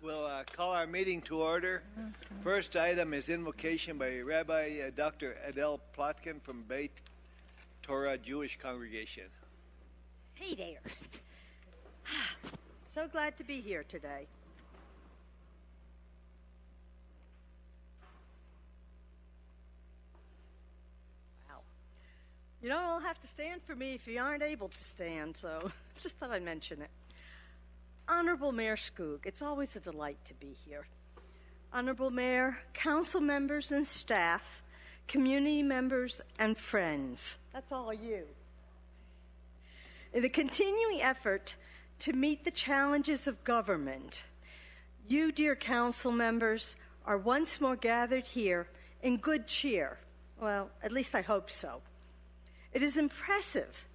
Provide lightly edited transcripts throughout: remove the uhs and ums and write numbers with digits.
We'll call our meeting to order. First item is invocation by Rabbi Dr. Adel Plotkin from Beit Torah Jewish Congregation. Hey there. So glad to be here today. Wow. You don't all have to stand for me if you aren't able to stand, so just thought I'd mention it. Honorable Mayor Skoog, it's always a delight to be here. Honorable Mayor, council members and staff, community members and friends, that's all you. In the continuing effort to meet the challenges of government, you, dear council members, are once more gathered here in good cheer. Well, at least I hope so. It is impressive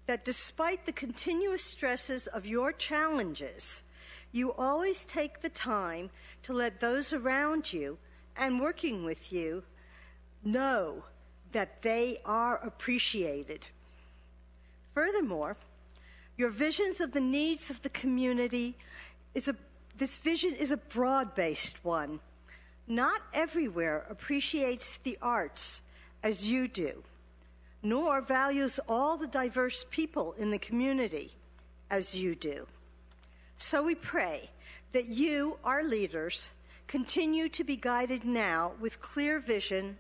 that despite the continuous stresses of your challenges, you always take the time to let those around you and working with you know that they are appreciated. Furthermore, your visions of the needs of the community this vision is a broad-based one. Not everywhere appreciates the arts as you do, nor values all the diverse people in the community as you do. So we pray that you, our leaders, continue to be guided now with clear vision,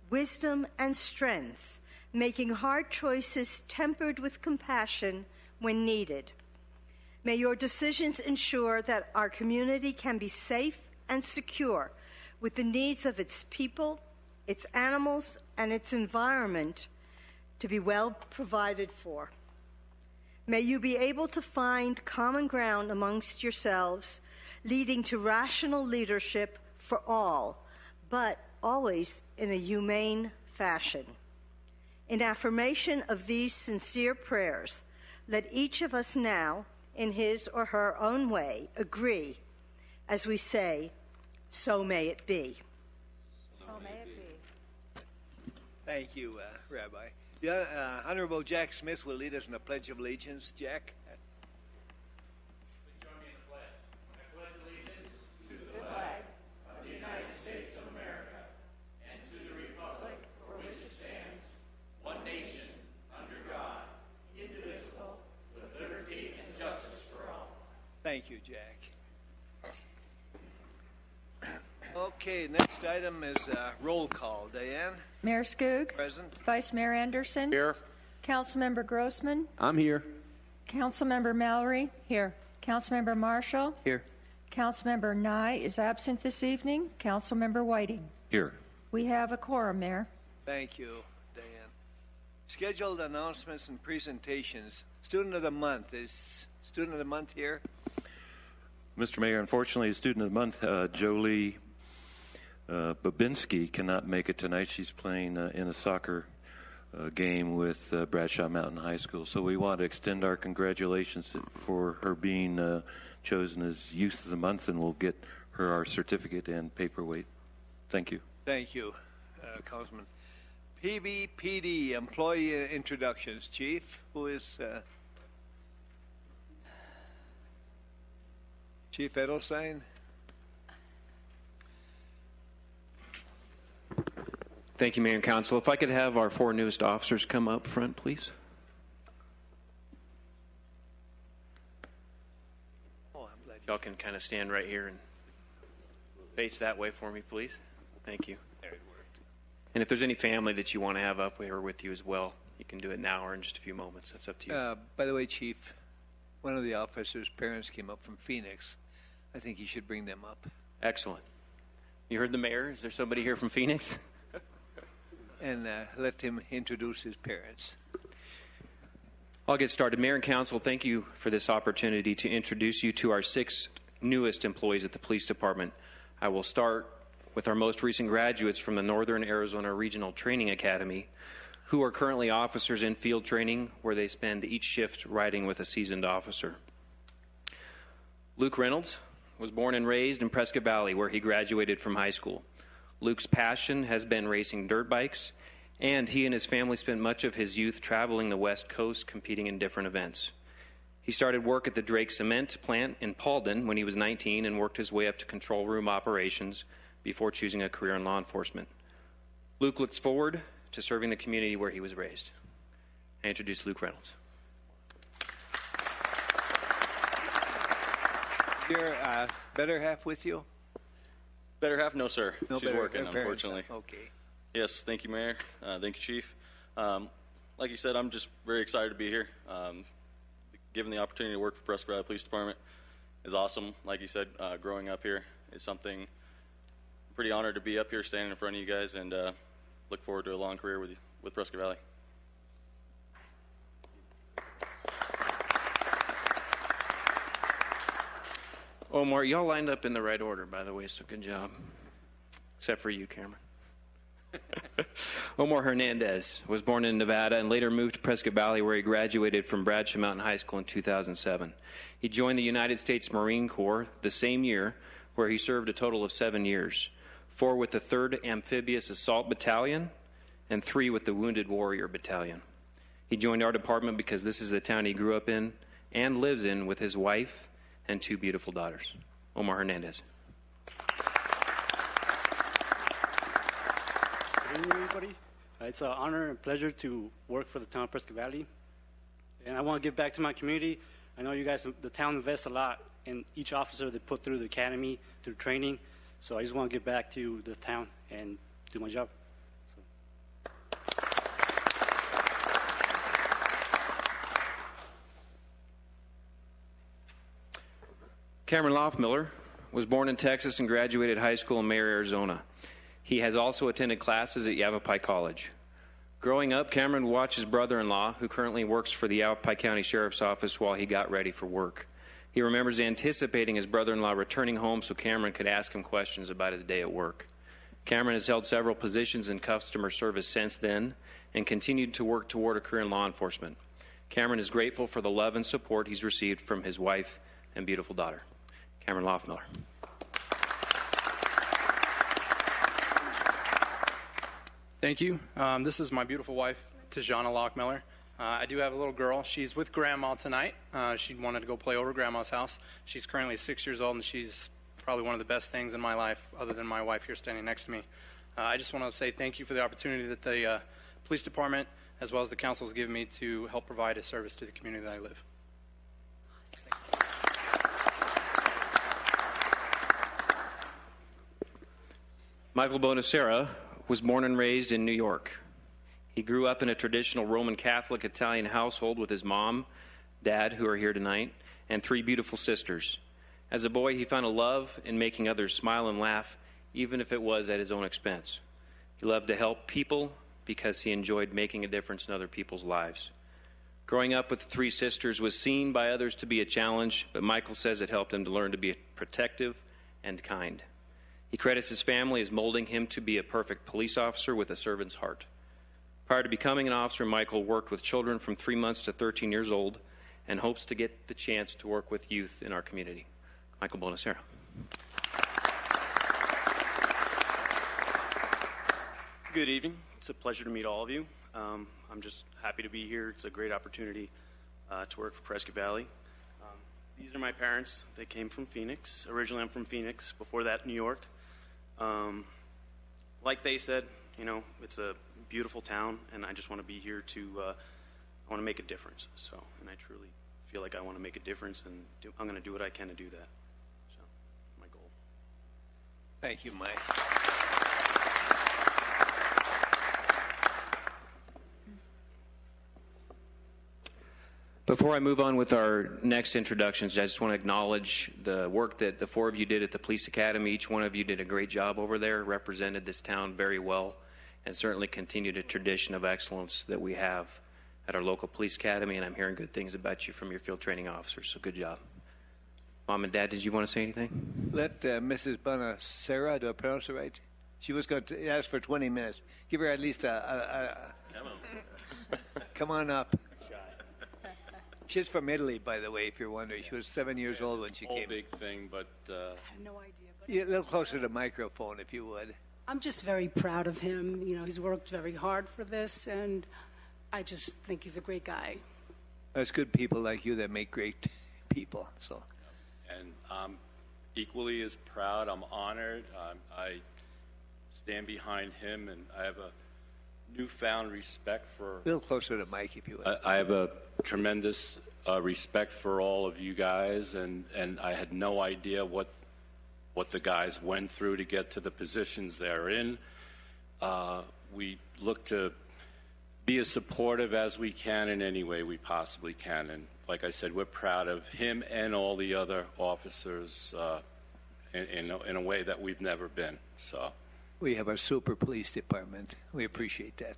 wisdom, and strength, making hard choices tempered with compassion when needed. May your decisions ensure that our community can be safe and secure with the needs of its people, its animals, and its environment to be well provided for. May you be able to find common ground amongst yourselves, leading to rational leadership for all, but always in a humane fashion. In affirmation of these sincere prayers, let each of us now, in his or her own way, agree as we say, "So may it be." So may it be. Thank you, Rabbi. Honorable Jack Smith will lead us in the Pledge of Allegiance. Jack? Please join me in the pledge. I pledge allegiance to the flag of the United States of America and to the republic for which it stands, one nation, under God, indivisible, with liberty and justice for all. Thank you, Jack. Okay, next item is roll call. Diane? Mayor Skoog. Present. Vice Mayor Anderson. Here. Councilmember Grossman. I'm here. Councilmember Mallory. Here. Councilmember Marshall. Here. Councilmember Nye is absent this evening. Councilmember Whiting. Here. We have a quorum, Mayor. Thank you, Diane. Scheduled announcements and presentations. Student of the Month. Is Student of the Month here? Mr. Mayor, unfortunately, Student of the Month, Jolie Babinski, cannot make it tonight. She's playing in a soccer game with Bradshaw Mountain High School. So we want to extend our congratulations for her being chosen as Youth of the Month, and we'll get her our certificate and paperweight. Thank you. Thank you, Councilman. PBPD, Employee Introductions. Chief, who is Chief Edelstein? Thank you, Mayor and Council. If I could have our four newest officers come up front, please. Oh, I'm glad Y'all can kind of stand right here and face that way for me, please. Thank you. there it worked. And if there's any family that you want to have up here with you as well, you can do it now or in just a few moments. That's up to you. By the way, Chief, one of the officers' parents came up from Phoenix. I think you should bring them up. Excellent. You heard the mayor. Is there somebody here from Phoenix? And let him introduce his parents. I'll get started. Mayor and Council, thank you for this opportunity to introduce you to our 6 newest employees at the Police Department. I will start with our most recent graduates from the Northern Arizona Regional Training Academy, who are currently officers in field training, where they spend each shift riding with a seasoned officer. Luke Reynolds was born and raised in Prescott Valley, where he graduated from high school. Luke's passion has been racing dirt bikes, and he and his family spent much of his youth traveling the West Coast competing in different events. He started work at the Drake Cement plant in Paulden when he was 19 and worked his way up to control room operations before choosing a career in law enforcement. Luke looks forward to serving the community where he was raised. I introduce Luke Reynolds. Your better half with you? Better half? No, sir. No, She's better- working, her parents, unfortunately. Okay. Yes, thank you, Mayor. Thank you, Chief. Like you said, I'm just very excited to be here. Given the opportunity to work for Prescott Valley Police Department is awesome. Like you said, growing up here is something I'm pretty honored to be up here standing in front of you guys, and look forward to a long career with Prescott Valley. Omar, y'all lined up in the right order, by the way, so good job. Except for you, Cameron. Omar Hernandez was born in Nevada and later moved to Prescott Valley, where he graduated from Bradshaw Mountain High School in 2007. He joined the United States Marine Corps the same year, where he served a total of 7 years, 4 with the 3rd Amphibious Assault Battalion and 3 with the Wounded Warrior Battalion. He joined our department because this is the town he grew up in and lives in with his wife and 2 beautiful daughters. Omar Hernandez. Good evening, everybody. It's an honor and pleasure to work for the town of Prescott Valley. And I want to give back to my community. I know you guys, the town invests a lot in each officer they put through the academy, through training. So I just want to give back to the town and do my job. Cameron Loffmiller was born in Texas and graduated high school in Mayer, Arizona. He has also attended classes at Yavapai College. Growing up, Cameron watched his brother-in-law, who currently works for the Yavapai County Sheriff's Office, while he got ready for work. He remembers anticipating his brother-in-law returning home so Cameron could ask him questions about his day at work. Cameron has held several positions in customer service since then and continued to work toward a career in law enforcement. Cameron is grateful for the love and support he's received from his wife and beautiful daughter. Cameron Loffmiller. Thank you. This is my beautiful wife, Tajana Lockmiller. I do have a little girl. She's with Grandma tonight. She wanted to go play over Grandma's house. She's currently 6 years old, and she's probably one of the best things in my life, other than my wife here standing next to me. I just want to say thank you for the opportunity that the police department, as well as the council, has given me to help provide a service to the community that I live. Michael Bonacera was born and raised in New York. He grew up in a traditional Roman Catholic Italian household with his mom, dad, who are here tonight, and 3 beautiful sisters. As a boy, he found a love in making others smile and laugh, even if it was at his own expense. He loved to help people because he enjoyed making a difference in other people's lives. Growing up with 3 sisters was seen by others to be a challenge, but Michael says it helped him to learn to be protective and kind. He credits his family as molding him to be a perfect police officer with a servant's heart. Prior to becoming an officer, Michael worked with children from 3 months to 13 years old and hopes to get the chance to work with youth in our community. Michael Bonacera. Good evening. It's a pleasure to meet all of you. I'm just happy to be here. It's a great opportunity to work for Prescott Valley. These are my parents. They came from Phoenix. Originally, I'm from Phoenix. Before that, New York. Like they said, you know, it's a beautiful town, and I just want to be here to, I want to make a difference. So, and I truly feel like I want to make a difference, and I'm going to do what I can to do that. So, my goal. Thank you, Mike. Before I move on with our next introductions, I just want to acknowledge the work that the 4 of you did at the Police Academy. Each one of you did a great job over there, represented this town very well, and certainly continued a tradition of excellence that we have at our local Police Academy, and I'm hearing good things about you from your field training officers, so good job. Mom and Dad, did you want to say anything? Let Mrs. Bonacera, do I pronounce it right? She was going to ask for 20 minutes. Give her at least Come on up. She's from Italy, by the way, if you're wondering. She was 7 years old when she came. Big thing, but I have no idea. But Yeah, a little closer to the microphone, if you would. I'm just very proud of him. You know, he's worked very hard for this, and I just think he's a great guy. That's good people like you that make great people. So, And I'm equally as proud. I'm honored. I stand behind him, and I have a newfound respect for. a little closer to Mike, if you would. I have a tremendous respect for all of you guys, and I had no idea what the guys went through to get to the positions they're in. We look to be as supportive as we can in any way we possibly can. And like I said, we're proud of him and all the other officers in a way that we've never been. So We have a super police department. We appreciate that.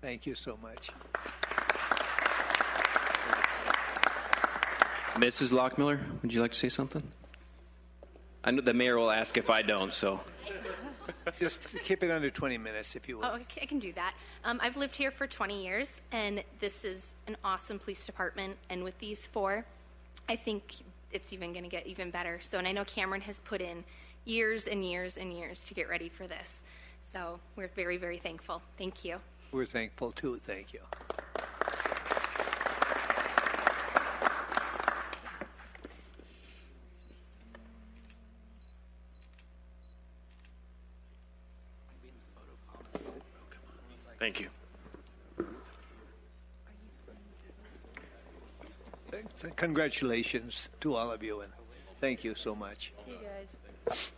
Thank you so much. Mrs. Lockmiller, would you like to say something? I know the mayor will ask if I don't, so. Just keep it under 20 minutes, if you will. Oh, I can do that. I've lived here for 20 years, and this is an awesome police department. And with these 4, I think it's even going to get even better. So, and I know Cameron has put in years and years and years to get ready for this. So we're very, very thankful. Thank you. We're thankful, too. Thank you. Thank you. Congratulations to all of you, and thank you so much. See you guys.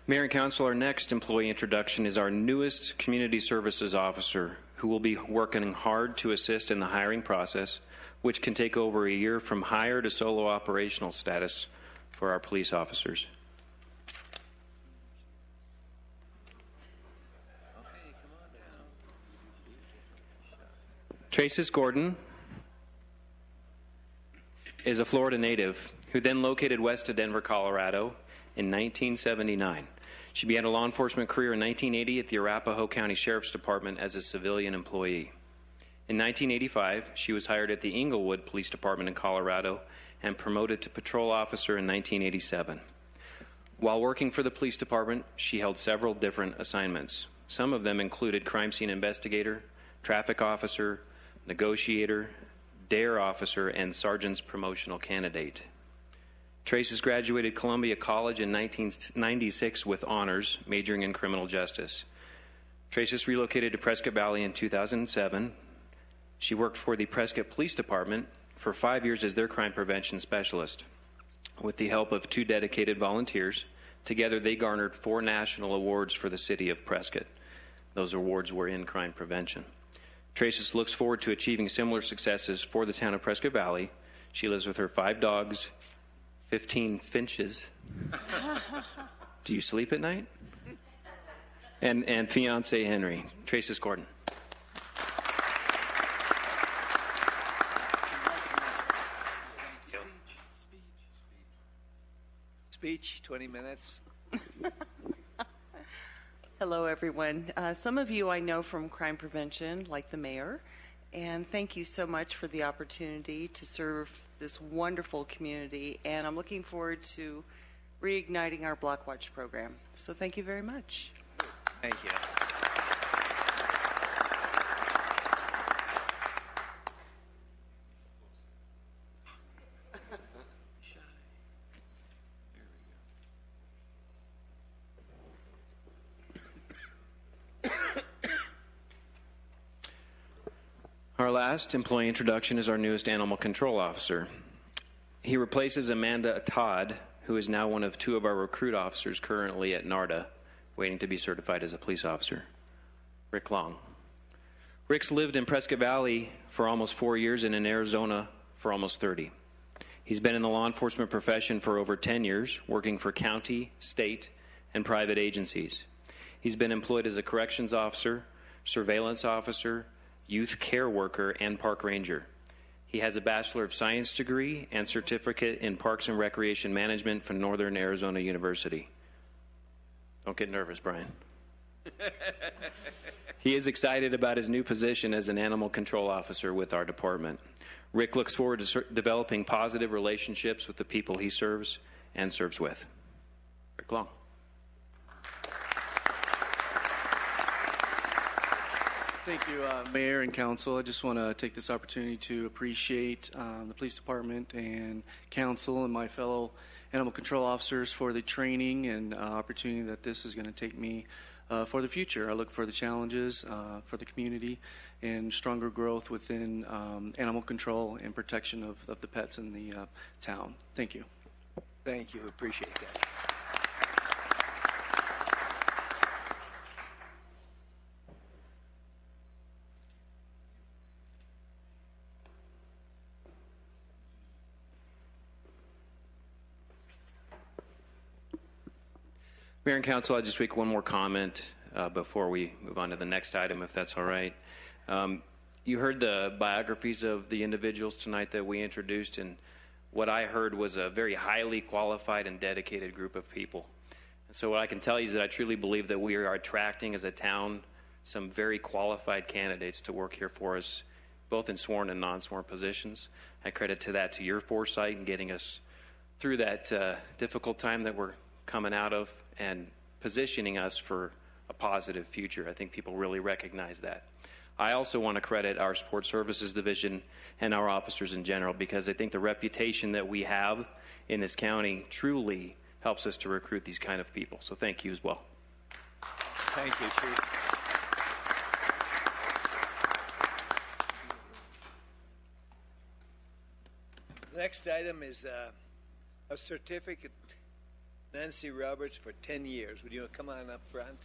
Mayor and Council, our next employee introduction is our newest community services officer, who will be working hard to assist in the hiring process, which can take over a year from hire to solo operational status for our police officers. Traces Gordon is a Florida native who then located west of Denver, Colorado in 1979. She began a law enforcement career in 1980 at the Arapahoe County Sheriff's Department as a civilian employee. In 1985, she was hired at the Inglewood Police Department in Colorado and promoted to patrol officer in 1987. While working for the police department, she held several different assignments. Some of them included crime scene investigator, traffic officer, negotiator, DARE officer, and sergeant's promotional candidate. Traces graduated Columbia College in 1996 with honors, majoring in criminal justice. Traces relocated to Prescott Valley in 2007. She worked for the Prescott Police Department for 5 years as their crime prevention specialist. With the help of 2 dedicated volunteers, together they garnered 4 national awards for the city of Prescott. Those awards were in crime prevention. Traces looks forward to achieving similar successes for the town of Prescott Valley. She lives with her 5 dogs, 15 finches. Do you sleep at night? And fiance Henry. Traces Gordon. Speech, 20 minutes. Hello, everyone. Some of you I know from crime prevention, like the mayor, and thank you so much for the opportunity to serve this wonderful community, and I'm looking forward to reigniting our Block Watch program. So thank you very much. Thank you. Our last employee introduction is our newest animal control officer. He replaces Amanda Todd, who is now one of 2 of our recruit officers currently at NARDA, waiting to be certified as a police officer. Rick Long. Rick's lived in Prescott Valley for almost 4 years and in Arizona for almost 30. He's been in the law enforcement profession for over 10 years, working for county, state, and private agencies. He's been employed as a corrections officer, surveillance officer, youth care worker, and park ranger. He has a Bachelor of Science degree and certificate in Parks and Recreation Management from Northern Arizona University. Don't get nervous, Brian. He is excited about his new position as an animal control officer with our department. Rick looks forward to developing positive relationships with the people he serves and serves with. Rick Long. Thank you, Mayor and Council. I just want to take this opportunity to appreciate the Police Department and Council and my fellow animal control officers for the training and opportunity that this is going to take me for the future. I look for the challenges for the community and stronger growth within animal control and protection of the pets in the town. Thank you. Thank you. Appreciate that. Mayor and Council, I'll just make one more comment before we move on to the next item, if that's all right. You heard the biographies of the individuals tonight that we introduced, and what I heard was a very highly qualified and dedicated group of people. And so what I can tell you is that I truly believe that we are attracting as a town some very qualified candidates to work here for us, both in sworn and non-sworn positions. I credit to your foresight in getting us through that difficult time that we're coming out of and positioning us for a positive future. I think people really recognize that. I also want to credit our Support Services Division and our officers in general, because I think the reputation that we have in this county truly helps us to recruit these kind of people. So thank you as well. Thank you, Chief. Next item is a certificate. Nancy Roberts for 10 years. Would you come on up front?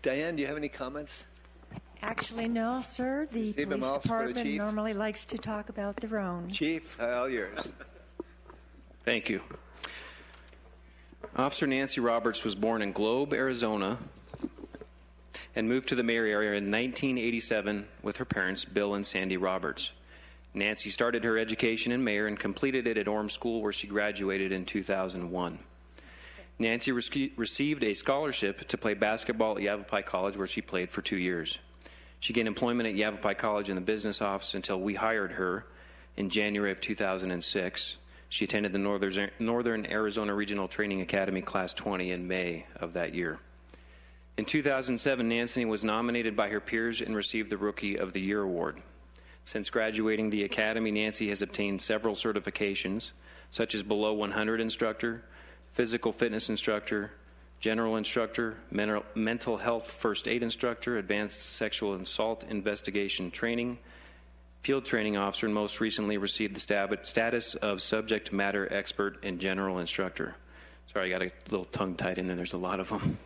Diane, do you have any comments? Actually, no, sir. The Save them police all for the department chief. normally likes to talk about their own. Chief, all yours. Thank you. Officer Nancy Roberts was born in Globe, Arizona, and moved to the Mayer area in 1987 with her parents, Bill and Sandy Roberts. Nancy started her education in Mayer and completed it at Orm School, where she graduated in 2001. Nancy received a scholarship to play basketball at Yavapai College, where she played for 2 years. She gained employment at Yavapai College in the business office until we hired her in January of 2006. She attended the Northern Arizona Regional Training Academy Class 20 in May of that year. In 2007, Nancy was nominated by her peers and received the Rookie of the Year award. Since graduating the academy, Nancy has obtained several certifications, such as Below 100 Instructor, Physical Fitness Instructor, General Instructor, Mental Health First Aid Instructor, Advanced Sexual Assault Investigation Training, Field Training Officer, and most recently received the status of Subject Matter Expert and General Instructor. Sorry, I got a little tongue-tied in there. There's a lot of them.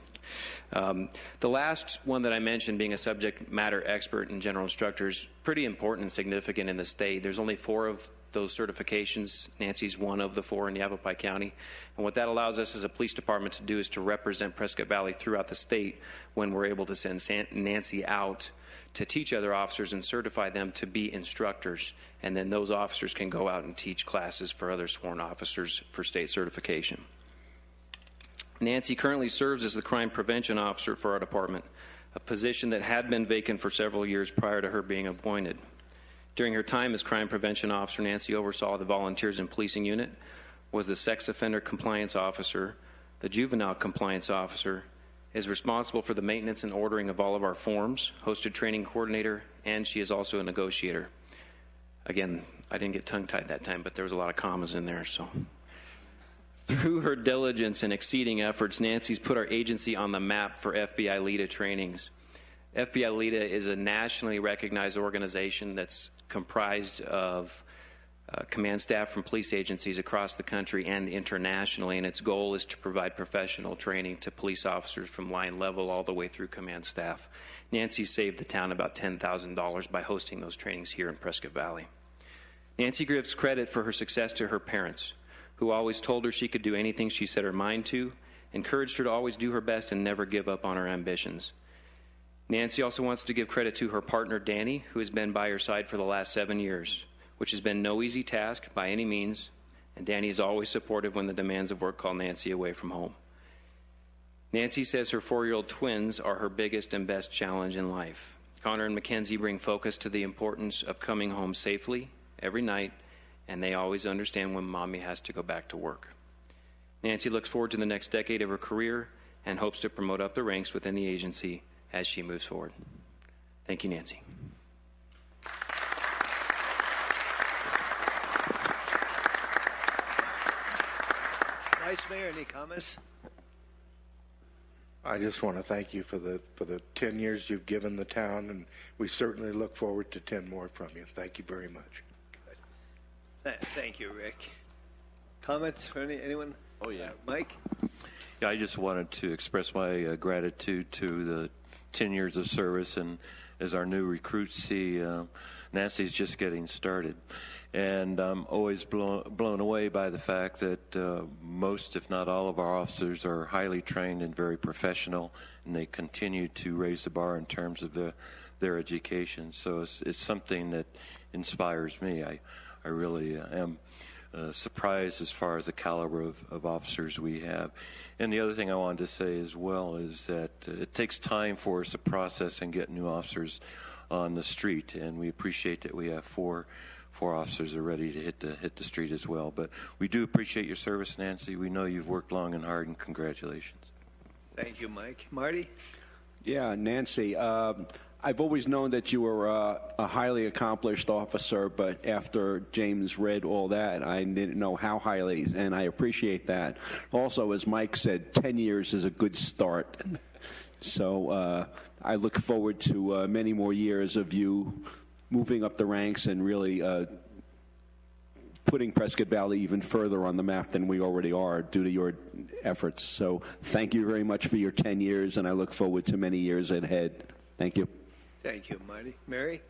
The last one that I mentioned, being a subject matter expert and general instructor, is pretty important and significant in the state. There's only 4 of those certifications. Nancy's one of the 4 in Yavapai County. And what that allows us as a police department to do is to represent Prescott Valley throughout the state when we're able to send Nancy out to teach other officers and certify them to be instructors. And then those officers can go out and teach classes for other sworn officers for state certification. Nancy currently serves as the crime prevention officer for our department, a position that had been vacant for several years prior to her being appointed. During her time as crime prevention officer, Nancy oversaw the volunteers and policing unit, was the sex offender compliance officer, the juvenile compliance officer, is responsible for the maintenance and ordering of all of our forms, hosted training coordinator, and she is also a negotiator. Again, I didn't get tongue-tied that time, but there was a lot of commas in there, so. Through her diligence and exceeding efforts, Nancy's put our agency on the map for FBI LEDA trainings. FBI LEDA is a nationally recognized organization that's comprised of command staff from police agencies across the country and internationally, and its goal is to provide professional training to police officers from line level all the way through command staff. Nancy saved the town about $10,000 by hosting those trainings here in Prescott Valley. Nancy gives credit for her success to her parents, who always told her she could do anything she set her mind to, encouraged her to always do her best and never give up on her ambitions. Nancy also wants to give credit to her partner, Danny, who has been by her side for the last 7 years, which has been no easy task by any means, and Danny is always supportive when the demands of work call Nancy away from home. Nancy says her 4-year-old twins are her biggest and best challenge in life. Connor and Mackenzie bring focus to the importance of coming home safely every night, and they always understand when Mommy has to go back to work. Nancy looks forward to the next decade of her career and hopes to promote up the ranks within the agency as she moves forward. Thank you, Nancy. Vice Mayor, any comments? I just want to thank you for the 10 years you've given the town, and we certainly look forward to 10 more from you. Thank you very much. Thank you, Rick. Comments from anyone? Oh, yeah. Mike? Yeah, I just wanted to express my gratitude to the 10 years of service, and as our new recruits see, Nancy's just getting started. And I'm always blown away by the fact that most, if not all, of our officers are highly trained and very professional, and they continue to raise the bar in terms of their education. So it's something that inspires me. I really am surprised as far as the caliber of officers we have. And the other thing I wanted to say as well is that it takes time for us to process and get new officers on the street, and we appreciate that we have four officers are ready to hit the street as well. But we do appreciate your service, Nancy. We know you've worked long and hard, and congratulations. Thank you, Mike. Marty? Yeah, Nancy, I've always known that you were a highly accomplished officer, but after James read all that, I didn't know how highly, and I appreciate that. Also, as Mike said, 10 years is a good start. So I look forward to many more years of you moving up the ranks and really putting Prescott Valley even further on the map than we already are due to your efforts. So thank you very much for your 10 years, and I look forward to many years ahead. Thank you. Thank you, Marty. Mary?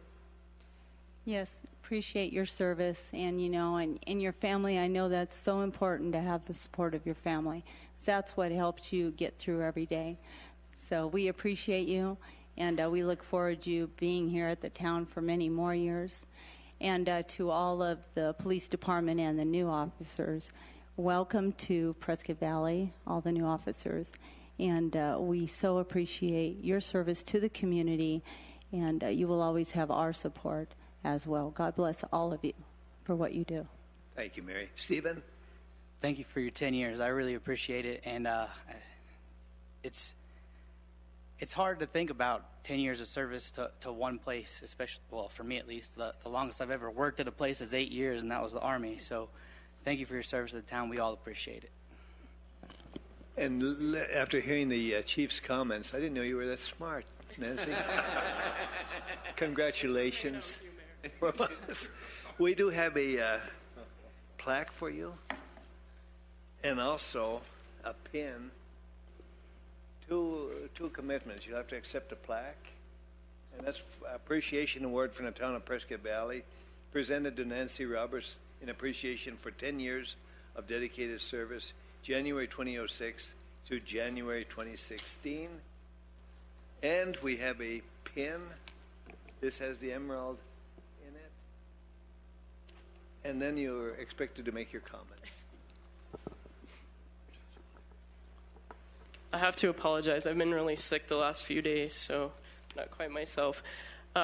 Yes, appreciate your service, and and your family. I know that's so important to have the support of your family. That's what helps you get through every day. So we appreciate you, and we look forward to you being here at the town for many more years. And to all of the police department and the new officers, welcome to Prescott Valley, all the new officers. And we so appreciate your service to the community, and you will always have our support as well. God bless all of you for what you do. Thank you, Mary. Stephen? Thank you for your 10 years. I really appreciate it. And it's hard to think about 10 years of service to one place, especially, well, for me at least. The longest I've ever worked at a place is 8 years, and that was the Army. So thank you for your service to the town. We all appreciate it. And after hearing the chief's comments, I didn't know you were that smart, Nancy. Congratulations. We do have a plaque for you, and also a pin. Two commitments. You'll have to accept a plaque, and that's appreciation award from the town of Prescott Valley, presented to Nancy Roberts in appreciation for 10 years of dedicated service, January 2006 to January 2016. And we have a pin. This has the emerald in it. And then you're expected to make your comments. I have to apologize. I've been really sick the last few days, so not quite myself.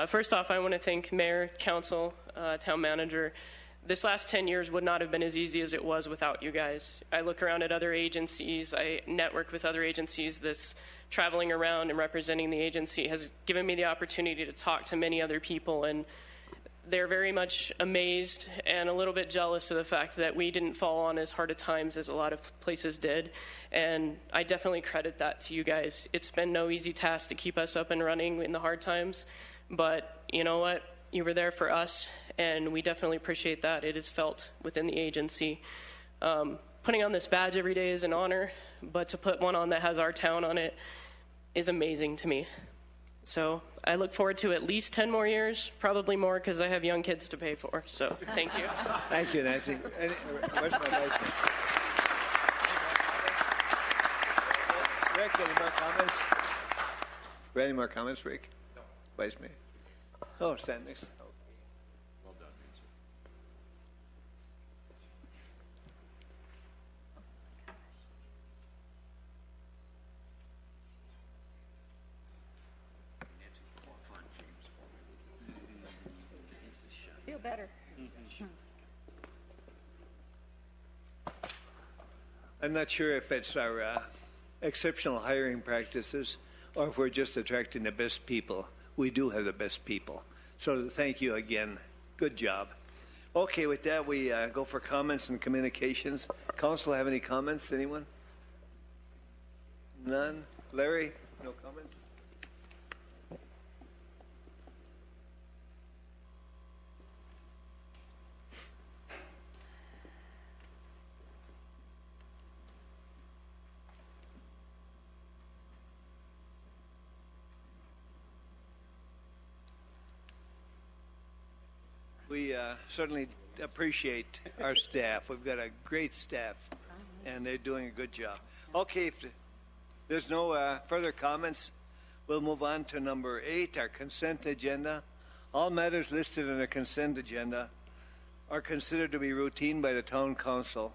First off, I want to thank Mayor, Council, Town Manager. This last 10 years would not have been as easy as it was without you guys. I look around at other agencies. I network with other agencies. This traveling around and representing the agency has given me the opportunity to talk to many other people, and they're very much amazed and a little bit jealous of the fact that we didn't fall on as hard of times as a lot of places did. And I definitely credit that to you guys. It's been no easy task to keep us up and running in the hard times, but you know what? You were there for us, and we definitely appreciate that. It is felt within the agency. Putting on this badge every day is an honor, but to put one on that has our town on it is amazing to me. So I look forward to at least 10 more years, probably more because I have young kids to pay for. So thank you. Thank you, Nancy. Where's my vice? Rick, any more comments? Any more comments, Rick? No. Vice Mayor? Oh, stand next. Well done, Nancy. better. I'm not sure if it's our exceptional hiring practices or if we're just attracting the best people. We do have the best people. So thank you again. Good job. Okay, with that, we go for comments and communications. Council, have any comments? Anyone? None? Larry, no comments? We certainly appreciate our staff. We've got a great staff, and they're doing a good job. Okay, if there's no further comments, we'll move on to number 8, our consent agenda. All matters listed in the consent agenda are considered to be routine by the town council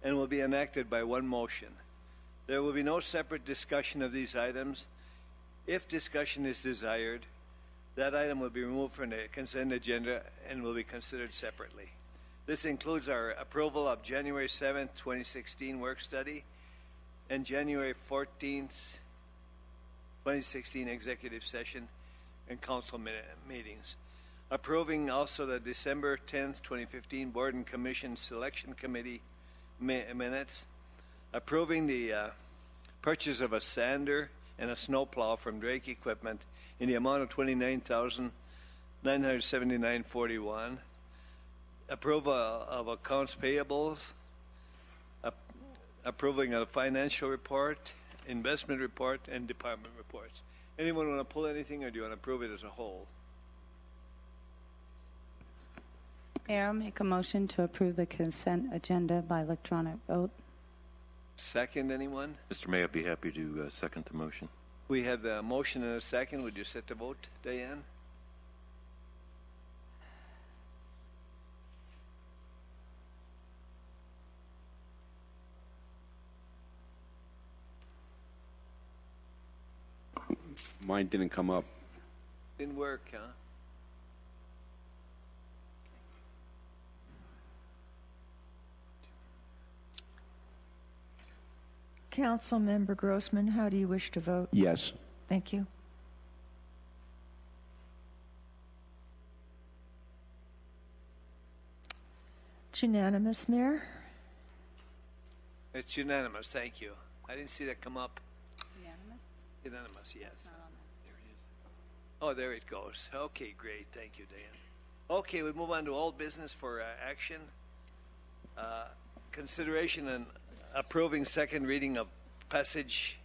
and will be enacted by one motion. There will be no separate discussion of these items. If discussion is desired, that item will be removed from the consent agenda and will be considered separately. This includes our approval of January 7th, 2016 work study and January 14th, 2016 executive session and council meetings. Approving also the December 10th, 2015 Board and Commission Selection Committee minutes. Approving the purchase of a sander and a snowplow from Drake Equipment in the amount of $29,979.41. Approval of accounts payables. Approving a financial report, investment report, and department reports. Anyone want to pull anything, or do you want to approve it as a whole? Mayor, I'll make a motion to approve the consent agenda by electronic vote. Second, anyone? Mr. Mayor, I'd be happy to second the motion. We have the motion and a second. Would you set the vote, Diane? Mine didn't come up. Didn't work, huh? Councilmember Grossman, how do you wish to vote? Yes. Thank you. It's unanimous, Mayor. It's unanimous. Thank you. I didn't see that come up. Unanimous? Unanimous, yes. Oh, there it goes. Okay, great. Thank you, Dan. Okay, we move on to old business for action. Consideration and approving second reading of passage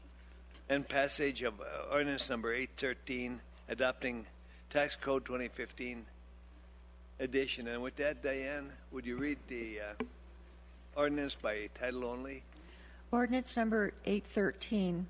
of ordinance number 813, adopting tax code 2015 edition. And with that, Diane, would you read the ordinance by title only? Ordinance number 813.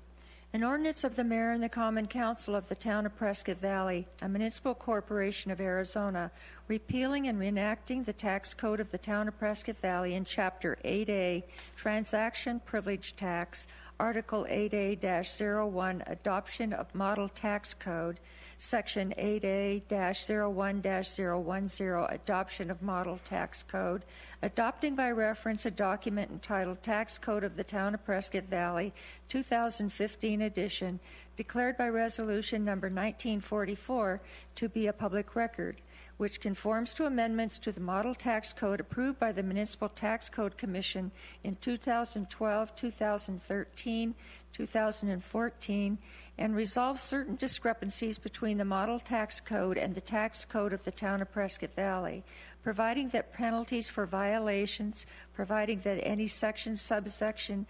An ordinance of the Mayor and the Common Council of the Town of Prescott Valley, a municipal corporation of Arizona, repealing and reenacting the tax code of the Town of Prescott Valley in Chapter 8A, Transaction Privilege Tax, Article 8A-01, Adoption of Model Tax Code, Section 8A-01-010, Adoption of Model Tax Code, adopting by reference a document entitled Tax Code of the Town of Prescott Valley, 2015 edition, declared by Resolution Number 1944 to be a public record, which conforms to amendments to the Model Tax Code approved by the Municipal Tax Code Commission in 2012, 2013, 2014, and resolves certain discrepancies between the Model Tax Code and the Tax Code of the Town of Prescott Valley, providing that penalties for violations, providing that any section, subsection,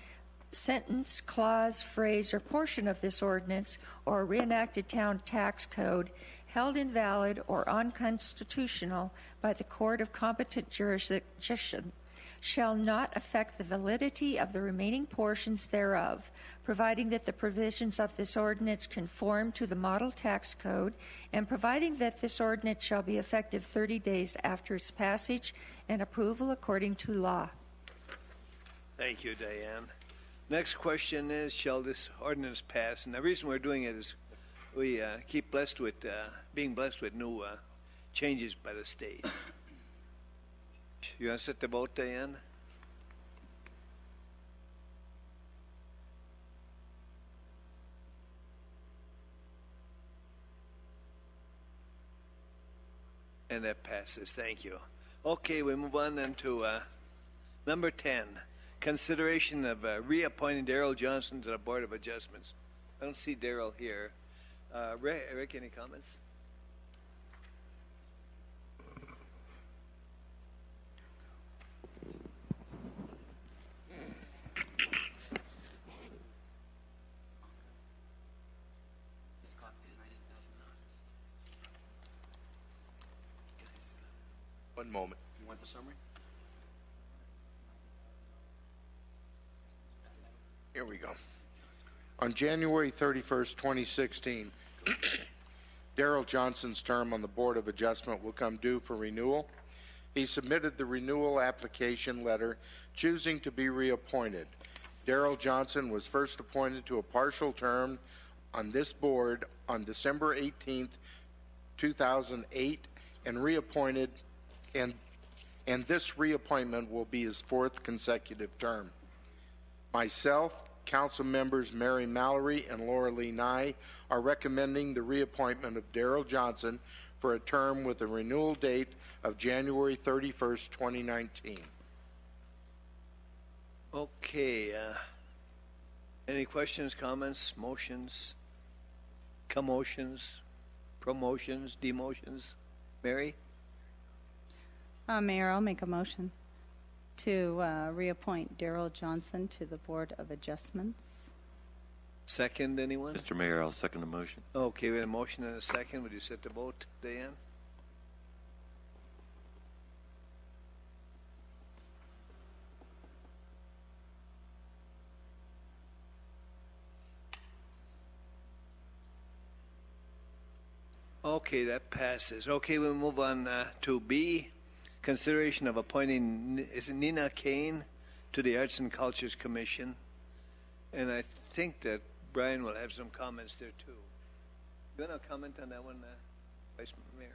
sentence, clause, phrase, or portion of this ordinance or a reenacted town tax code held invalid or unconstitutional by the court of competent jurisdiction shall not affect the validity of the remaining portions thereof, providing that the provisions of this ordinance conform to the model tax code, and providing that this ordinance shall be effective 30 days after its passage and approval according to law. Thank you, Diane. Next question is, shall this ordinance pass? And the reason we're doing it is we keep being blessed with new changes by the state. You want to set the vote, Diane? And that passes. Thank you. Okay, we move on then to number 10, consideration of reappointing Daryl Johnson to the Board of Adjustments. I don't see Daryl here. Rick, any comments? One moment. You want the summary? Here we go. On January 31st, 2016, Daryl Johnson's term on the Board of Adjustment will come due for renewal. He submitted the renewal application letter choosing to be reappointed. Daryl Johnson was first appointed to a partial term on this board on December 18th, 2008, and reappointed, and this reappointment will be his fourth consecutive term. Myself, Council members Mary Mallory and Laura Lee Nye are recommending the reappointment of Daryl Johnson for a term with a renewal date of January 31st, 2019. Okay. Any questions, comments, motions, commotions, promotions, demotions? Mary? Mayor, I'll make a motion to reappoint Daryl Johnson to the Board of Adjustments. Second, anyone? Mr. Mayor, I'll second the motion. Okay, we have a motion and a second. Would you set the vote, Diane? Okay, that passes. Okay, we'll move on to B, consideration of appointing Nina Kane to the Arts and Cultures Commission. And I think that Brian will have some comments there too. You want to comment on that one, Vice Mayor?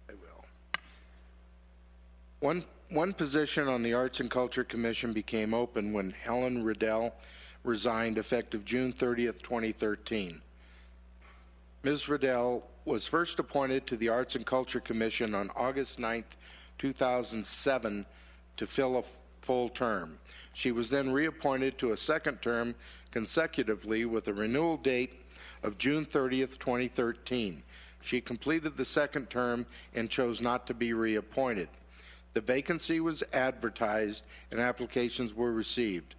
I will. One position on the Arts and Culture Commission became open when Helen Riddell resigned effective June 30th, 2013. Ms. Riddell was first appointed to the Arts and Culture Commission on August 9th, 2007 to fill a full term. She was then reappointed to a second term consecutively with a renewal date of June 30th, 2013. She completed the second term and chose not to be reappointed. The vacancy was advertised and applications were received.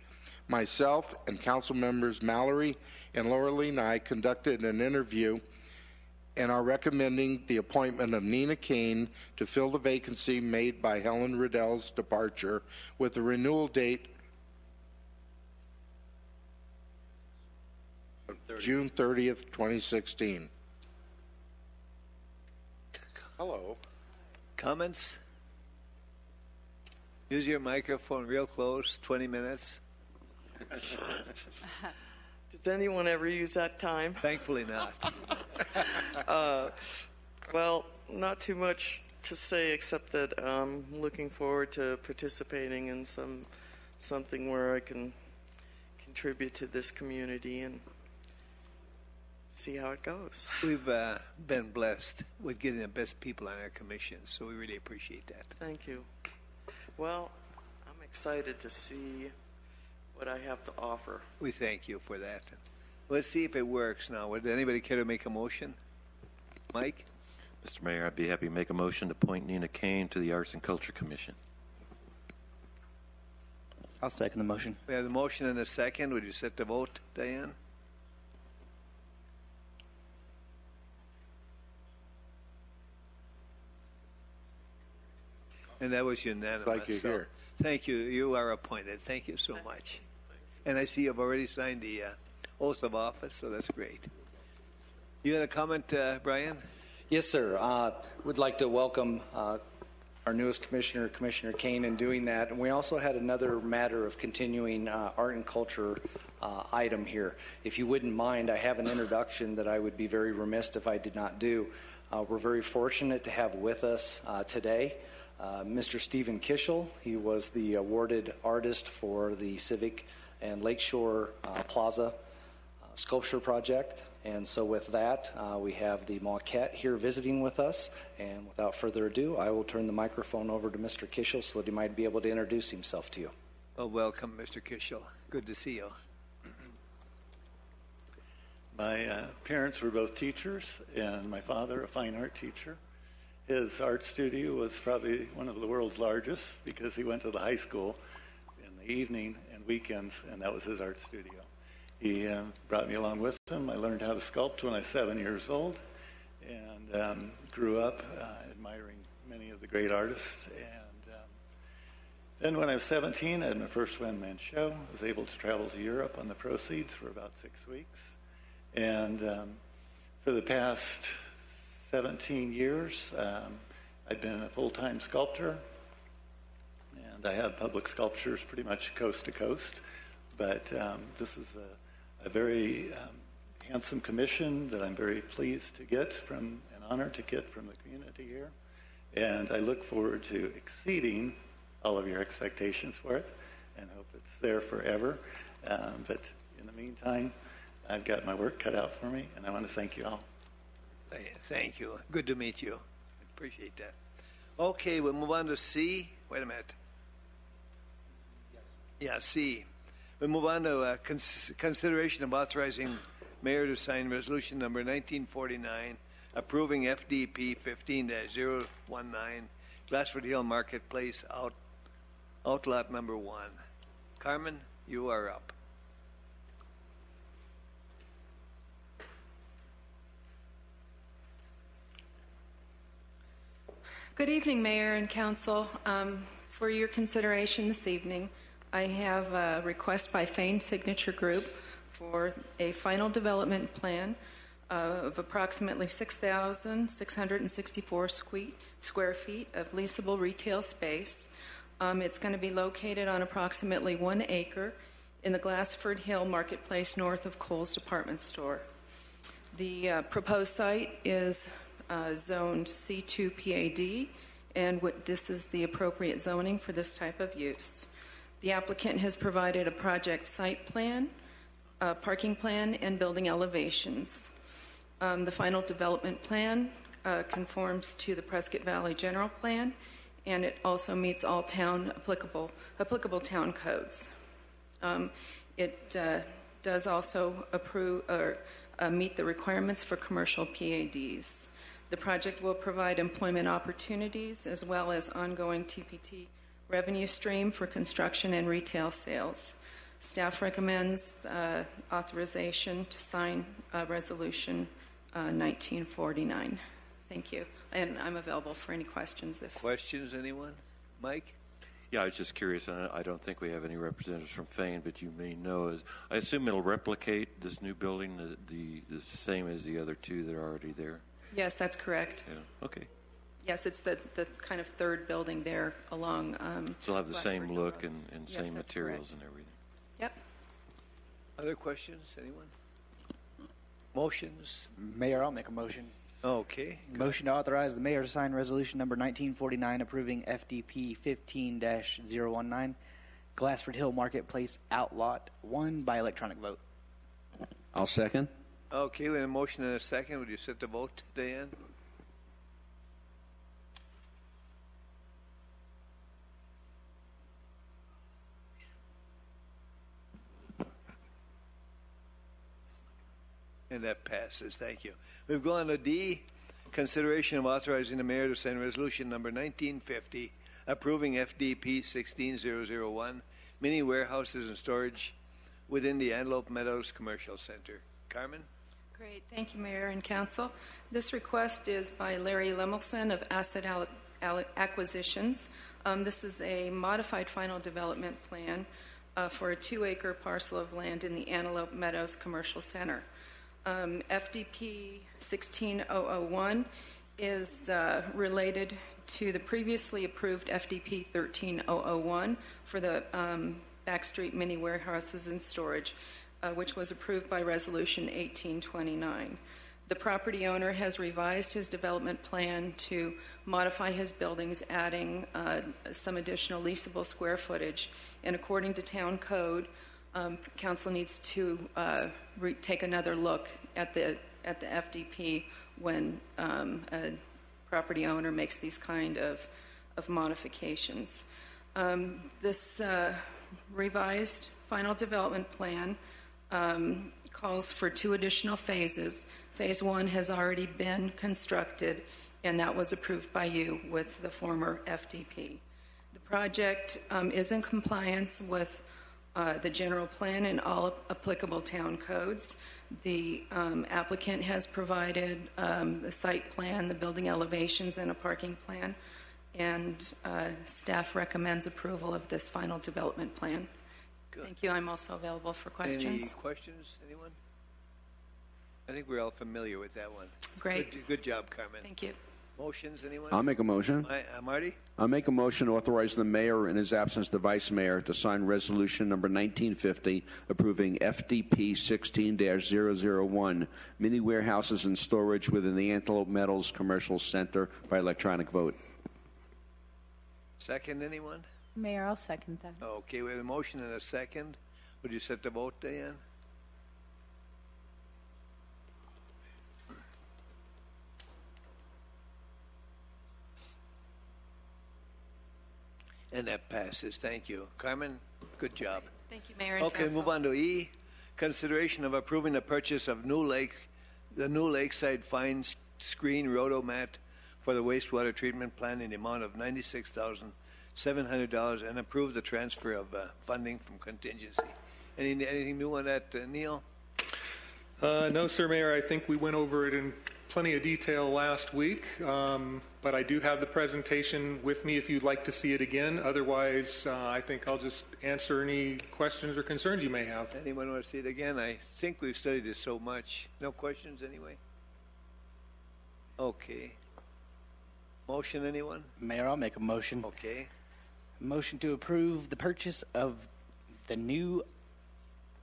Myself and council members Mallory and Laura Lee Nye conducted an interview and are recommending the appointment of Nina Kane to fill the vacancy made by Helen Riddell's departure with a renewal date of June 30th, 2016. Hello. Comments? Use your microphone real close, 20 minutes. Does anyone ever use that time? Thankfully not. Well, not too much to say except that I'm looking forward to participating in something where I can contribute to this community and see how it goes. We've been blessed with getting the best people on our commission, so we really appreciate that. Thank you. Well, I'm excited to see what I have to offer. We thank you for that. Let's see if it works now. Would anybody care to make a motion? Mike? Mr. Mayor, I'd be happy to make a motion to appoint Nina Kane to the Arts and Culture Commission. I'll second the motion. We have the motion and a second. Would you set the vote, Diane? And that was unanimous. Like you hear. Thank you. You are appointed. Thank you so much. And I see you've already signed the oath of office, so that's great. You had a comment, Brian? Yes, sir. Would like to welcome our newest commissioner, Commissioner Kane, in doing that. And we also had another matter of continuing art and culture item here. If you wouldn't mind, I have an introduction that I would be very remiss if I did not do. We're very fortunate to have with us today Mr. Stephen Kishel. He was the awarded artist for the Civic and Lakeshore Plaza sculpture project. And so with that, we have the maquette here visiting with us. And without further ado, I will turn the microphone over to Mr. Kishel so that he might be able to introduce himself to you. Well, welcome, Mr. Kishel. Good to see you. My parents were both teachers, and my father a fine art teacher. His art studio was probably one of the world's largest because he went to the high school in the evening and weekends, and that was his art studio. He brought me along with him. I learned how to sculpt when I was 7 years old and grew up admiring many of the great artists. And then when I was 17, I had my first one-man show. I was able to travel to Europe on the proceeds for about 6 weeks. And for the past 17 years, I've been a full-time sculptor. And I have public sculptures pretty much coast to coast. But this is a very handsome commission that I'm very pleased to get from, an honor to get from the community here. And I look forward to exceeding all of your expectations for it and hope it's there forever. But in the meantime, I've got my work cut out for me, and I want to thank you all. Thank you. Good to meet you. Appreciate that. Okay, we'll move on to C. Wait a minute. Yeah, C. We'll move on to consideration of authorizing mayor to sign resolution number 1949, approving FDP 15-019, Glassford Hill Marketplace outlot number 1. Carmen, you are up. Good evening, Mayor and Council. For your consideration this evening, I have a request by Fane Signature Group for a final development plan of approximately 6,664 square feet of leasable retail space. It's going to be located on approximately 1 acre in the Glassford Hill Marketplace north of Kohl's Department Store. The proposed site is zoned C2 PAD, and this is the appropriate zoning for this type of use. The applicant has provided a project site plan, parking plan, and building elevations. The final development plan conforms to the Prescott Valley General Plan, and it also meets all town applicable town codes. It does also meet the requirements for commercial PADs. The project will provide employment opportunities as well as ongoing TPT revenue stream for construction and retail sales. Staff recommends authorization to sign resolution 1949. Thank you. And I'm available for any questions. Questions, anyone? Mike? Yeah, I was just curious. I don't think we have any representatives from Fane, but you may know. I assume it'll replicate this new building, the same as the other two that are already there? Yes, that's correct. Yeah. Okay. Yes, it's the kind of third building there along. So it'll have the same look and Yes, same that's materials correct. and everything. Yep. Other questions, anyone? Motions? Mayor, I'll make a motion. Okay. Motion to authorize the mayor to sign resolution number 1949 approving FDP 15-019 Glassford Hill Marketplace Outlot 1 by electronic vote. I'll second. Okay, we have a motion and a second. Would you set the vote, Diane? And that passes. Thank you. We've gone to D, consideration of authorizing the mayor to sign resolution number 1950, approving FDP 16001, mini warehouses and storage within the Antelope Meadows Commercial Center. Carmen? Great. Thank you, Mayor and Council. This request is by Larry Lemelson of Asset Acquisitions. This is a modified final development plan for a 2-acre parcel of land in the Antelope Meadows Commercial Center. FDP 16001 is related to the previously approved FDP 13001 for the Backstreet Mini Warehouses and Storage, which was approved by Resolution 1829. The property owner has revised his development plan to modify his buildings, adding some additional leasable square footage. And according to town code, council needs to take another look at the FDP when a property owner makes these kind of modifications. This revised final development plan calls for 2 additional phases. Phase 1 has already been constructed, and that was approved by you with the former FDP. The project is in compliance with the general plan and all applicable town codes. The applicant has provided the site plan, the building elevations, and a parking plan, and staff recommends approval of this final development plan. Good. Thank you. I'm also available for questions. Any questions, anyone? I think we're all familiar with that one. Great. Good job, Carmen. Thank you. Motions, anyone? I'll make a motion. Marty? I'll make a motion to authorize the mayor, in his absence the vice mayor, to sign resolution number 1950 approving FDP 16-001 mini warehouses and storage within the Antelope Metals Commercial Center by electronic vote. Second, anyone? Mayor, I'll second that. Okay, we have a motion and a second. Would you set the vote, Diane? And that passes. Thank you. Carmen, good job. Thank you, Mayor and Okay, Council. move on to E. Consideration of approving the purchase of the new Lakeside Fine Screen Rotomat for the wastewater treatment plant in the amount of $96,700 and approve the transfer of funding from contingency. Anything new on that, Neil? No, sir, Mayor. I think we went over it in plenty of detail last week, but I do have the presentation with me if you'd like to see it again. Otherwise, I think I'll just answer any questions or concerns you may have. Anyone want to see it again? I think we've studied this so much. No questions anyway? Okay. Motion, anyone? Mayor, I'll make a motion. Okay. Motion to approve the purchase of the new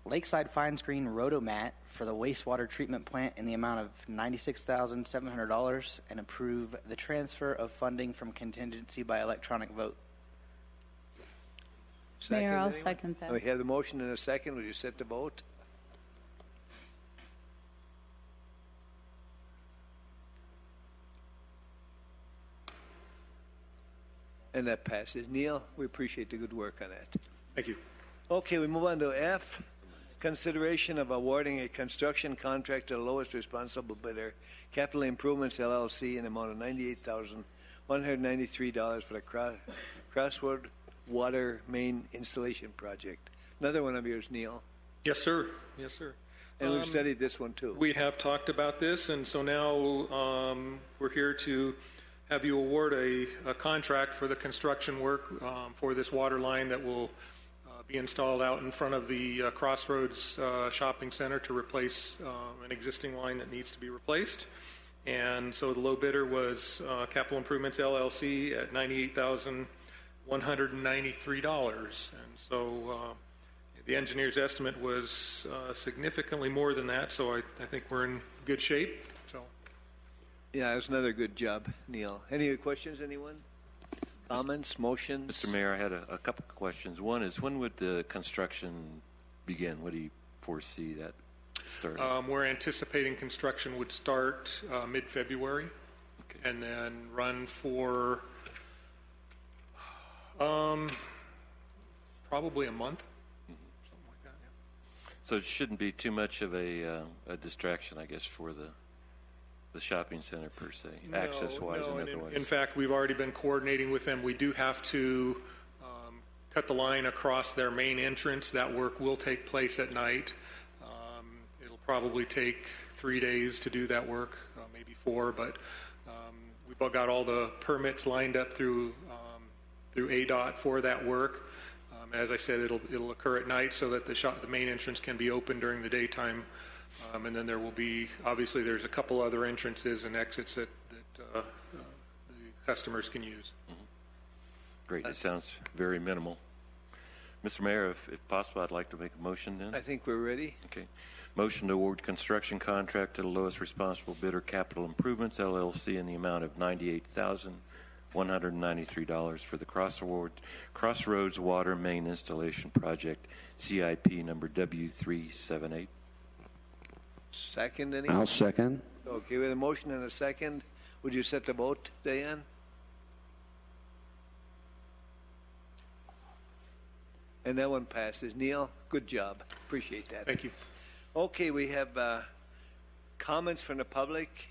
Lakeside Fine Screen Rotomat for the wastewater treatment plant in the amount of $96,700 and approve the transfer of funding from contingency by electronic vote. Mayor, I'll anyone? second that. We have the motion and a second. Will you set the vote? And that passes. Neil, we appreciate the good work on that. Thank you. Okay, we move on to F. Consideration of awarding a construction contract to the lowest responsible bidder, Capital Improvements LLC, in the amount of $98,193 for the Crossroad Water Main Installation Project. Another one of yours, Neil. Yes, sir. Yes, sir. And we've studied this one too. We have talked about this, and so now we're here to have you award a contract for the construction work for this water line that will be installed out in front of the Crossroads Shopping Center to replace an existing line that needs to be replaced. And so the low bidder was Capital Improvements LLC at $98,193. And so the engineer's estimate was significantly more than that, so I think we're in good shape. So, yeah, it was another good job, Neil. Any questions, anyone? Comments, motions? Mr. Mayor, I had a couple of questions. One is, when would the construction begin? What do you foresee that starting? We're anticipating construction would start mid-February, and then run for probably a month, something like that. Yeah. So it shouldn't be too much of a distraction, I guess, for the shopping center per se, access-wise and otherwise. In fact, we've already been coordinating with them. We do have to cut the line across their main entrance. That work will take place at night. It'll probably take 3 days to do that work, maybe 4, but we've got all the permits lined up through ADOT for that work. As I said, it'll occur at night so that the main entrance can be open during the daytime. And then there will be, obviously, there's a couple other entrances and exits that the customers can use. Mm-hmm. Great. It sounds very minimal. Mr. Mayor, if possible, I'd like to make a motion then. I think we're ready. Okay. Motion to award construction contract to the lowest responsible bidder, Capital Improvements, LLC, in the amount of $98,193 for the Crossroads Water Main Installation Project, CIP number W378. Second, anyone? I'll second. Okay, with a motion and a second, would you set the vote, Diane? And that one passes. Neil, good job. Appreciate that. Thank you. Okay, we have comments from the public.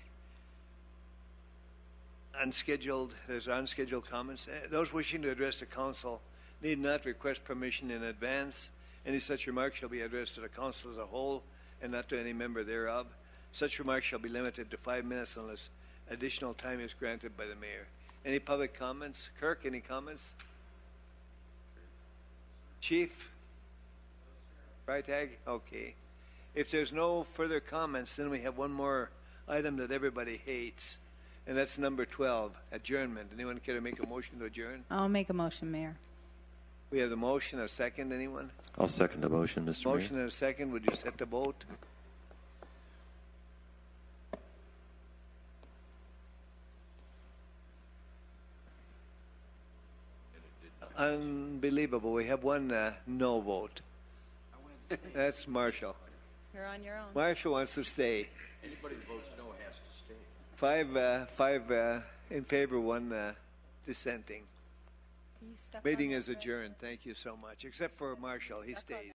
There's unscheduled comments. Those wishing to address the council need not request permission in advance. Any such remarks shall be addressed to the council as a whole and not to any member thereof. Such remarks shall be limited to 5 minutes unless additional time is granted by the mayor. Any public comments? Kirk, any comments? Chief? Freitag? Okay. If there's no further comments, then we have one more item that everybody hates, and that's number 12, adjournment. Anyone care to make a motion to adjourn? I'll make a motion, Mayor. We have the motion. A second, anyone? I'll second the motion, Mr. Mayor. Motion and a second. Would you set the vote? Unbelievable. We have one no vote. That's Marshall. You're on your own. Marshall wants to stay. Anybody that votes no has to stay. Five in favor, one dissenting. Meeting is adjourned. Thank you so much. Except for Marshall. He stays.